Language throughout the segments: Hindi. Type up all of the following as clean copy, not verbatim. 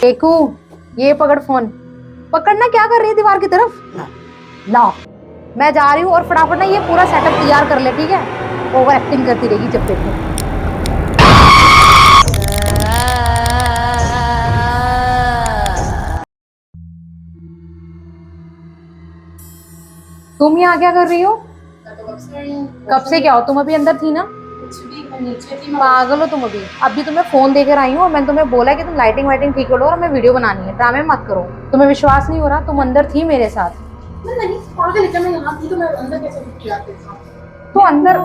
देखू, ये पकड़ फोन। पकड़ना क्या कर रही है दीवार की तरफ? लाओ, मैं जा रही हूँ और फटाफट ना ये पूरा सेटअप तैयार कर ले, ठीक है? ओवर एक्टिंग करती रहेगी जब देखो। तुम यहाँ क्या कर रही हो? कब से क्या हो? तुम अभी अंदर थी ना? पागल हो तुम। अभी तुम्हें फोन देकर आई हूँ और मैंने तुम्हें बोला कि तुम लाइटिंग वाइटिंग ठीक करो और हमें वीडियो बनानी है। ड्रामे मत करो। तुम्हें विश्वास नहीं हो रहा? तुम अंदर थी मेरे साथ। नहीं पागल है क्या? मैं यहाँ थी तो मैं अंदर कैसे घुस गया आपके साथ? तो अंदर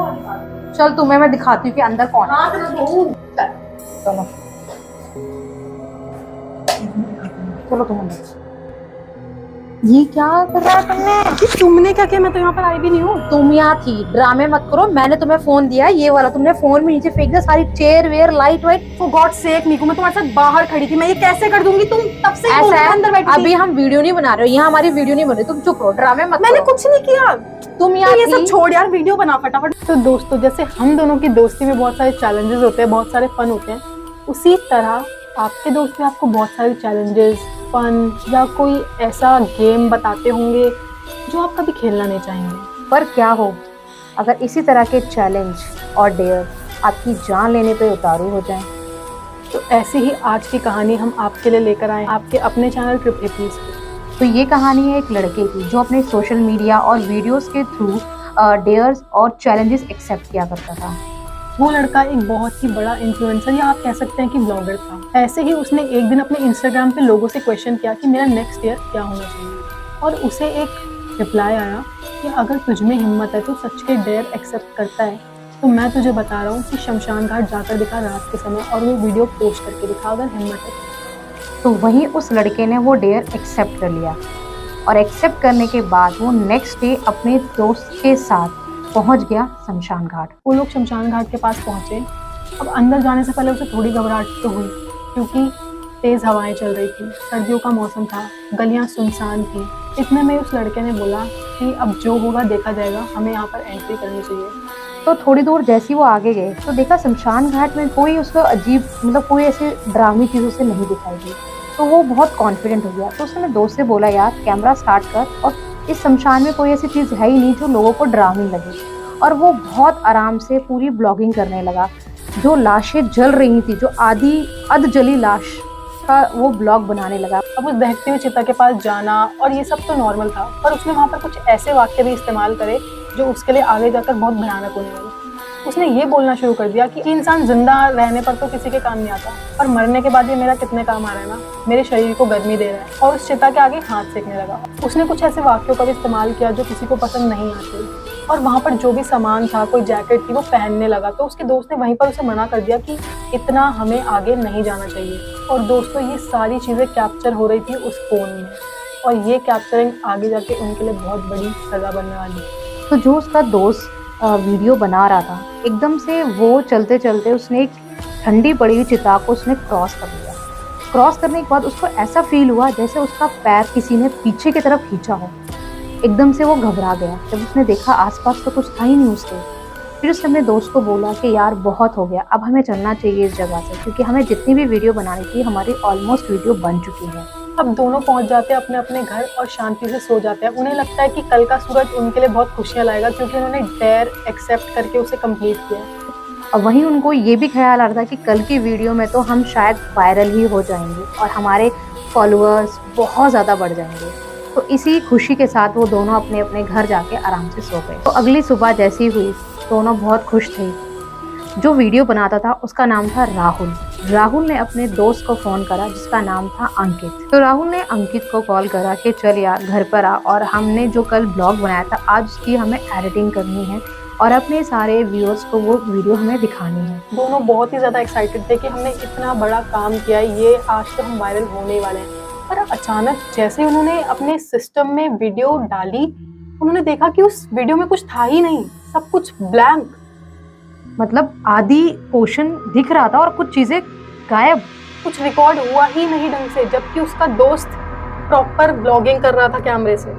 चल, तुम्हें मैं दिखाती हूँ कि अंदर कौन है। चलो चलो तुम अंदर। ये क्या कर रहा है तुमने? तुमने क्या किया? मैं तो यहाँ पर आई भी नहीं हूँ। तुम यहाँ थी। ड्रामे मत करो। मैंने तुम्हें फोन दिया ये वाला, तुमने फोन में नीचे फेंक दिया सारी चेयर वेयर लाइट वाइट। फॉर गॉड सेक नीकू, मैं तुम्हारे साथ बाहर खड़ी थी, मैं ये कैसे कर दूंगी? तुम तब से ऐसा है, अंदर बैठी अभी हम वीडियो नहीं बना रहे हो, यहाँ हमारी वीडियो नहीं बन रही। तुम चुप रहो, ड्रामे मत मैंने करो। कुछ नहीं किया। तुम यहाँ ये थी। सब छोड़ यार, वीडियो बना फटाफट। तो दोस्तों, जैसे हम दोनों की दोस्ती में बहुत सारे चैलेंजेस होते हैं, बहुत सारे फन होते हैं, उसी तरह आपके दोस्त भी आपको बहुत सारे चैलेंजेस, फन या कोई ऐसा गेम बताते होंगे जो आप कभी खेलना नहीं चाहेंगे। पर क्या हो अगर इसी तरह के चैलेंज और डेयर आपकी जान लेने पे उतारू हो जाएं? तो ऐसी ही आज की कहानी हम आपके लिए लेकर आए आपके अपने चैनल ट्रिप हिपीज पे। तो ये कहानी है एक लड़के की जो अपने सोशल मीडिया और वीडियोस के थ्रू डेयर्स और चैलेंजेस एक्सेप्ट किया करता था। वो लड़का एक बहुत ही बड़ा इन्फ्लुएंसर या आप कह सकते हैं कि ब्लॉगर था। ऐसे ही उसने एक दिन अपने इंस्टाग्राम पे लोगों से क्वेश्चन किया कि मेरा नेक्स्ट ईयर क्या होना चाहिए, और उसे एक रिप्लाई आया कि अगर तुझ में हिम्मत है तो सच के डेयर एक्सेप्ट करता है तो मैं तुझे बता रहा हूँ कि शमशान घाट जाकर दिखा रात के समय और वो वीडियो पोस्ट करके दिखा अगर हिम्मत है। तो वहीं उस लड़के ने वो डेयर एक्सेप्ट कर लिया और एक्सेप्ट करने के बाद वो नेक्स्ट डे अपने दोस्त के साथ पहुंच गया शमशान घाट। वो लोग शमशान घाट के पास पहुंचे। अब अंदर जाने से पहले उसे थोड़ी घबराहट तो हुई क्योंकि तेज हवाएं चल रही थी, सर्दियों का मौसम था, गलियां सुनसान थी। इतने में उस लड़के ने बोला कि अब जो होगा देखा जाएगा, हमें यहाँ पर एंट्री करनी चाहिए। तो थोड़ी दूर जैसे ही वो आगे गए तो देखा शमशान घाट में कोई उसको अजीब कोई ऐसे डरावनी चीज़ उसे नहीं दिखाई दी। तो वो बहुत कॉन्फिडेंट हो गया। तो उसने दोस्त से बोला, यार कैमरा स्टार्ट कर और इस शमशान में कोई ऐसी चीज़ है ही नहीं जो लोगों को डरावनी लगे। और वो बहुत आराम से पूरी ब्लॉगिंग करने लगा। जो लाशें जल रही थी, जो आधी अध जली लाश का वो ब्लॉग बनाने लगा। अब उस दहकती हुई चिता के पास जाना और ये सब तो नॉर्मल था, पर उसने वहाँ पर कुछ ऐसे वाक्य भी इस्तेमाल करे जो उसके लिए आगे जाकर बहुत भयानक होने लगे। उसने ये बोलना शुरू कर दिया कि इंसान जिंदा रहने पर तो किसी के काम नहीं आता, पर मरने के बाद ये मेरा कितने काम आ रहा है ना, मेरे शरीर को गर्मी दे रहा है, और उस चिता के आगे हाथ सेकने लगा। उसने कुछ ऐसे वाक्यों का भी इस्तेमाल किया जो किसी को पसंद नहीं आते, और वहाँ पर जो भी सामान था, कोई जैकेट थी, वो पहनने लगा। तो उसके दोस्त ने वहीं पर उसे मना कर दिया कि इतना हमें आगे नहीं जाना चाहिए। और दोस्तों, ये सारी चीज़ें कैप्चर हो रही थी उस फोन में, और ये कैप्चरिंग आगे जाके उनके लिए बहुत बड़ी सजा बनने वाली है। तो जो उसका दोस्त वीडियो बना रहा था, एकदम से वो चलते चलते उसने एक ठंडी पड़ी हुई चिता को उसने क्रॉस कर लिया। क्रॉस करने के बाद उसको ऐसा फील हुआ जैसे उसका पैर किसी ने पीछे की तरफ खींचा हो। एकदम से वो घबरा गया जब उसने देखा आसपास तो कुछ था ही नहीं उसके। फिर उसने अपने दोस्त को बोला कि यार बहुत हो गया, अब हमें चलना चाहिए इस जगह से, क्योंकि हमें जितनी भी वीडियो बनानी थी हमारी ऑलमोस्ट वीडियो बन चुकी है। अब दोनों पहुंच जाते हैं अपने अपने घर और शांति से सो जाते हैं। उन्हें लगता है कि कल का सूरज उनके लिए बहुत खुशियां लाएगा क्योंकि उन्होंने डेयर एक्सेप्ट करके उसे कंप्लीट किया है। और वहीं उनको ये भी ख्याल आ रहा था कि कल की वीडियो में तो हम शायद वायरल ही हो जाएंगे और हमारे फॉलोअर्स बहुत ज़्यादा बढ़ जाएंगे। तो इसी खुशी के साथ वो दोनों अपने अपने घर जाके आराम से सो गए। तो अगली सुबह जैसी हुई, दोनों बहुत खुश थे। जो वीडियो बनाता था उसका नाम था राहुल। राहुल ने अपने दोस्त को फ़ोन करा जिसका नाम था अंकित। तो राहुल ने अंकित को कॉल करा कि चल यार घर पर आ, और हमने जो कल ब्लॉग बनाया था आज उसकी हमें एडिटिंग करनी है और अपने सारे व्यूअर्स को वो वीडियो हमें दिखानी है। दोनों बहुत ही ज़्यादा एक्साइटेड थे कि हमने इतना बड़ा काम किया है, ये आज तो हम वायरल होने वाले हैं। पर अचानक जैसे ही उन्होंने अपने सिस्टम में वीडियो डाली, उन्होंने देखा कि उस वीडियो में कुछ था ही नहीं, सब कुछ ब्लैंक। मतलब आधी पोर्शन दिख रहा था और कुछ चीज़ें गायब। कुछ रिकॉर्ड हुआ ही नहीं ढंग से, जबकि उसका दोस्त प्रॉपर ब्लॉगिंग कर रहा था कैमरे से।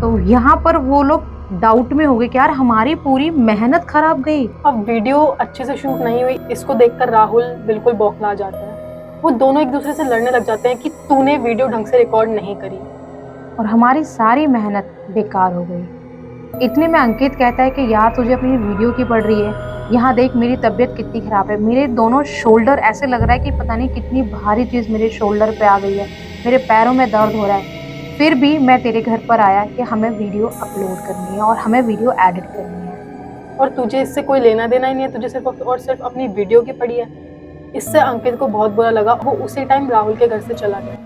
तो यहाँ पर वो लोग डाउट में हो गए कि यार हमारी पूरी मेहनत खराब गई। अब वीडियो अच्छे से शूट नहीं हुई, इसको देखकर राहुल बिल्कुल बौखला जाता है। वो दोनों एक दूसरे से लड़ने लग जाते हैं कि तूने वीडियो ढंग से रिकॉर्ड नहीं करी। और हमारी सारी मेहनत बेकार हो गई। इतने में अंकित कहता है कि यार तुझे अपनी वीडियो की पड़ रही है, यहाँ देख मेरी तबीयत कितनी खराब है, मेरे दोनों शोल्डर ऐसे लग रहा है कि पता नहीं कितनी भारी चीज मेरे शोल्डर पे आ गई है, मेरे पैरों में दर्द हो रहा है। फिर भी मैं तेरे घर पर आया कि हमें वीडियो अपलोड करनी है और हमें वीडियो एडिट करनी है। और तुझे इससे कोई लेना देना ही नहीं है, तुझे सिर्फ और सिर्फ अपनी वीडियो की पड़ी है। इससे अंकित को बहुत बुरा लगा। वो उसी टाइम राहुल के घर से चला गया।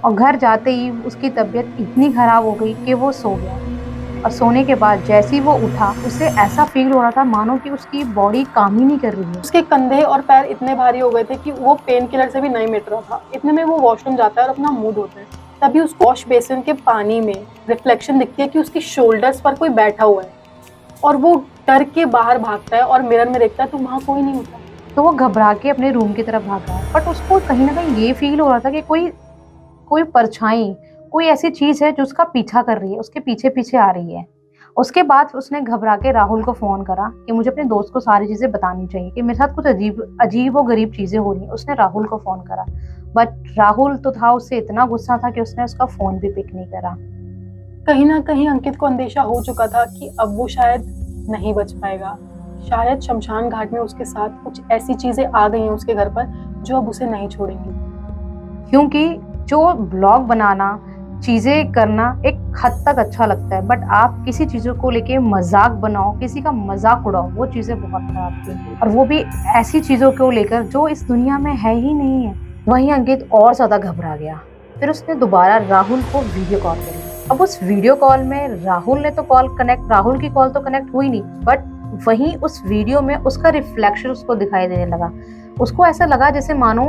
और घर जाते ही उसकी तबीयत इतनी खराब हो गई कि वो सो गया। और सोने के बाद जैसे ही वो उठा, उसे ऐसा फील हो रहा था मानो कि उसकी बॉडी काम ही नहीं कर रही है। उसके कंधे और पैर इतने भारी हो गए थे कि वो पेन किलर से भी नहीं मिट रहा था। इतने में वो वॉशरूम जाता है और अपना मुंह धोता है। तभी उस वॉश बेसिन के पानी में रिफ्लेक्शन दिखती है कि उसकी शोल्डर्स पर कोई बैठा हुआ है। और वो डर के बाहर भागता है और मिरर में देखता है तो वहाँ कोई नहीं होता। तो वो घबरा के अपने रूम की तरफ भागा, बट उसको कहीं ना कहीं ये फील हो रहा था कि कोई कोई परछाई, कोई ऐसी चीज है जो उसका पीछा कर रही है, उसके पीछे पीछे आ रही है। उसके बाद उसने घबरा के राहुल को फोन करा कि मुझे अपने दोस्त को सारी चीजें बतानी चाहिए कि मेरे साथ कुछ अजीब और गरीब चीजें हो रही हैं। उसने राहुल को फोन करा, बट राहुल तो था, उससे इतना गुस्सा था कि उसने उसका फोन भी पिक नहीं करा। कहीं ना कहीं अंकित को अंदेशा हो चुका था कि अब वो शायद नहीं बच पाएगा। शायद शमशान घाट में उसके साथ कुछ ऐसी चीजें आ गई हैं उसके घर पर जो अब उसे नहीं छोड़ेंगी। क्योंकि जो ब्लॉग बनाना, चीजें करना एक हद तक अच्छा लगता है, बट आप किसी चीजों को लेके मजाक बनाओ, किसी का मजाक उड़ाओ, वो चीजें बहुत खराब थी। और वो भी ऐसी चीजों को लेकर जो इस दुनिया में है ही नहीं है। वहीं अंकित और ज्यादा घबरा गया। फिर उसने दोबारा राहुल को वीडियो कॉल करी। अब उस वीडियो कॉल में राहुल की कॉल तो कनेक्ट हुई नहीं, बट वहीं उस वीडियो में उसका रिफ्लेक्शन उसको दिखाई देने लगा। उसको ऐसा लगा जैसे मानो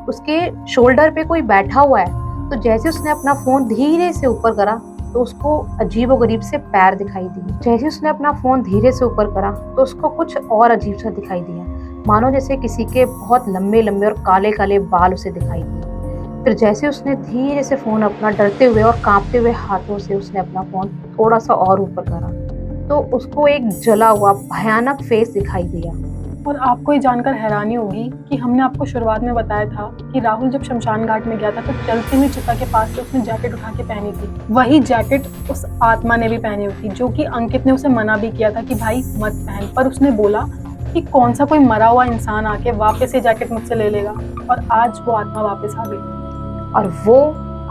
उसके शोल्डर पे कोई बैठा हुआ है। तो जैसे उसने अपना फोन धीरे से ऊपर करा तो उसको अजीबोगरीब से पैर दिखाई दिए। जैसे उसने अपना फोन धीरे से ऊपर करा तो उसको कुछ और अजीब सा दिखाई दिया, मानो जैसे किसी के बहुत लंबे लंबे और काले काले बाल उसे दिखाई दिए। फिर जैसे उसने धीरे से फोन अपना डरते हुए और कांपते हुए हाथों से उसने अपना फोन थोड़ा सा और ऊपर करा तो उसको एक जला हुआ भयानक फेस दिखाई दिया। और आपको ये जानकर हैरानी होगी कि हमने आपको शुरुआत में बताया था कि राहुल जब शमशान घाट में गया था तो चलती हुई चिता के पास से उसने जैकेट उठा के पहनी थी। वही जैकेट उस आत्मा ने भी पहनी हुई थी, जो कि अंकित ने उसे मना भी किया था कि भाई मत पहन, पर उसने बोला कि कौन सा कोई मरा हुआ इंसान आके वापस ये जैकेट मुझसे ले लेगा। और आज वो आत्मा वापस आ गई। और वो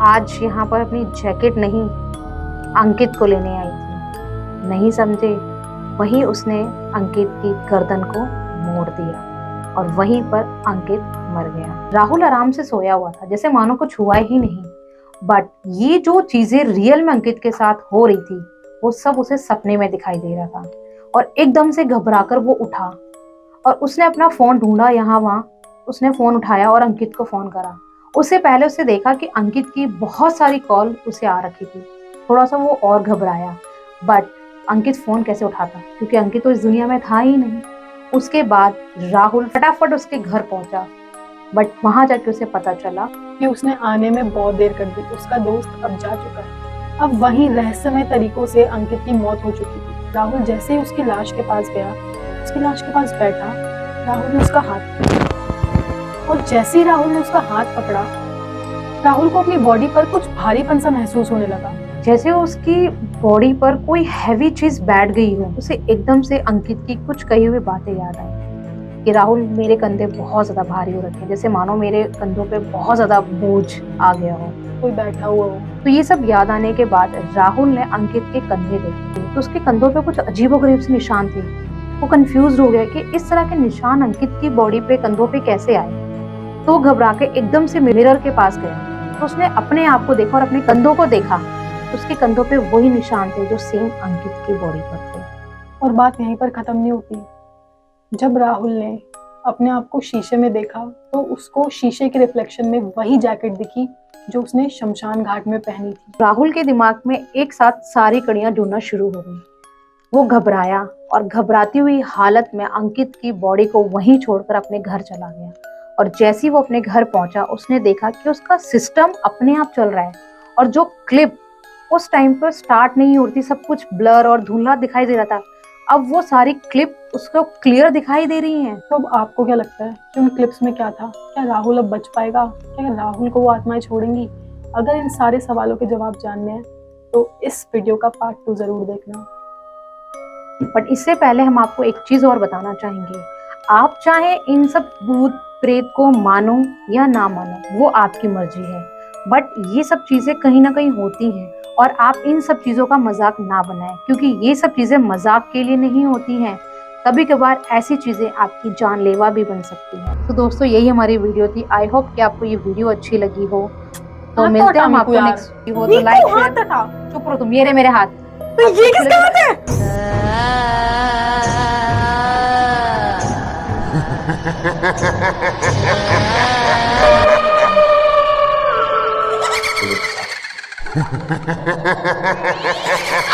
आज यहाँ पर अपनी जैकेट नहीं, अंकित को लेने आई थी। नहीं समझे, वहीं उसने अंकित की गर्दन को मोड़ दिया और वहीं पर अंकित मर गया। राहुल आराम से सोया हुआ था, जैसे मानो कुछ हुआ ही नहीं। बट ये जो चीजें रियल में अंकित के साथ हो रही थी वो सब उसे सपने में दिखाई दे रहा था। और एकदम से घबराकर वो उठा और उसने अपना फोन ढूंढा यहाँ वहाँ। उसने फोन उठाया और अंकित को फोन करा। उससे पहले उसने देखा कि अंकित की बहुत सारी कॉल उसे आ रखी थी। थोड़ा सा वो और घबराया, बट अंकित फोन कैसे उठाता क्योंकि अंकित तो इस दुनिया में था ही नहीं। उसके बाद राहुल फटाफट उसके घर पहुंचा, बट वहां जाके उसे पता चला कि उसने आने में बहुत देर कर दी। उसका दोस्त अब जा चुका है। अब वहीं रहस्यमय तरीकों से अंकित की मौत हो चुकी थी। राहुल जैसे ही उसकी लाश के पास गया, उसकी लाश के पास बैठा, राहुल ने उसका हाथ पकड़ा। और जैसे ही राहुल ने उसका हाथ पकड़ा, राहुल को अपनी बॉडी पर कुछ भारीपन सा महसूस होने लगा। जैसे उसकी बॉडी पर कोई हैवी चीज बैठ गई हो। उसे एकदम से अंकित की कुछ कही हुई बातें याद आई कि राहुल मेरे कंधे बहुत ज्यादा भारी हो रखे हैं, जैसे मानो मेरे कंधों पे बहुत ज्यादा बोझ आ गया हो, कोई बैठा हुआ हो। तो ये सब याद आने के बाद राहुल ने अंकित के कंधे देखे तो उसके कंधों पे कुछ अजीबोगरीब से निशान थे। वो कंफ्यूज हो गया कि इस तरह के निशान अंकित की बॉडी पे, कंधों पे कैसे आए। तो घबरा के एकदम से मिरर के पास गया तो उसने अपने आप को देखा और अपने कंधों को देखा। उसके कंधों पे वही निशान थे जो सेम अंकित की बॉडी पर थे। और बात यहीं पर खत्म नहीं होती। जब राहुल ने अपने आप को शीशे में देखा तो उसको शीशे के रिफ्लेक्शन में वही जैकेट दिखी जो उसने शमशान घाट में पहनी थी। राहुल के दिमाग में एक साथ सारी कड़ियां जुड़ना शुरू हो गई। वो घबराया और घबराती हुई हालत में अंकित की बॉडी को वहीं छोड़कर अपने घर चला गया। और जैसे ही वो अपने घर पहुंचा उसने देखा कि उसका सिस्टम अपने आप चल रहा है और जो क्लिप उस टाइम पर स्टार्ट नहीं हो रही थी, सब कुछ ब्लर और धुंधला दिखाई दे रहा था, अब वो सारी क्लिप उसको क्लियर दिखाई दे रही हैं। तो अब आपको क्या लगता है कि उन क्लिप्स में क्या था? क्या राहुल अब बच पाएगा? क्या राहुल को वो आत्माएं छोड़ेंगी? अगर इन सारे सवालों के जवाब जानने हैं तो इस वीडियो का पार्ट 2 जरूर देखना। बट इससे पहले हम आपको एक चीज और बताना चाहेंगे। आप चाहे इन सब भूत प्रेत को मानो या ना मानो, वो आपकी मर्जी है, बट ये सब चीजें कहीं ना कहीं होती हैं और आप इन सब चीजों का मजाक ना बनाएं, क्योंकि ये सब चीजें मजाक के लिए नहीं होती हैं। कभी कभार ऐसी चीजें आपकी जानलेवा भी बन सकती हैं। तो दोस्तों, यही हमारी वीडियो थी। आई होप कि आपको ये वीडियो अच्छी लगी हो। तो मिलते हैं हम आपको नेक्स्ट वीडियो। तो लाइक शेयर। चुप रहो तुम, ये मेरे हाथ। तो ये किसका हाथ है? Ha ha ha ha ha ha!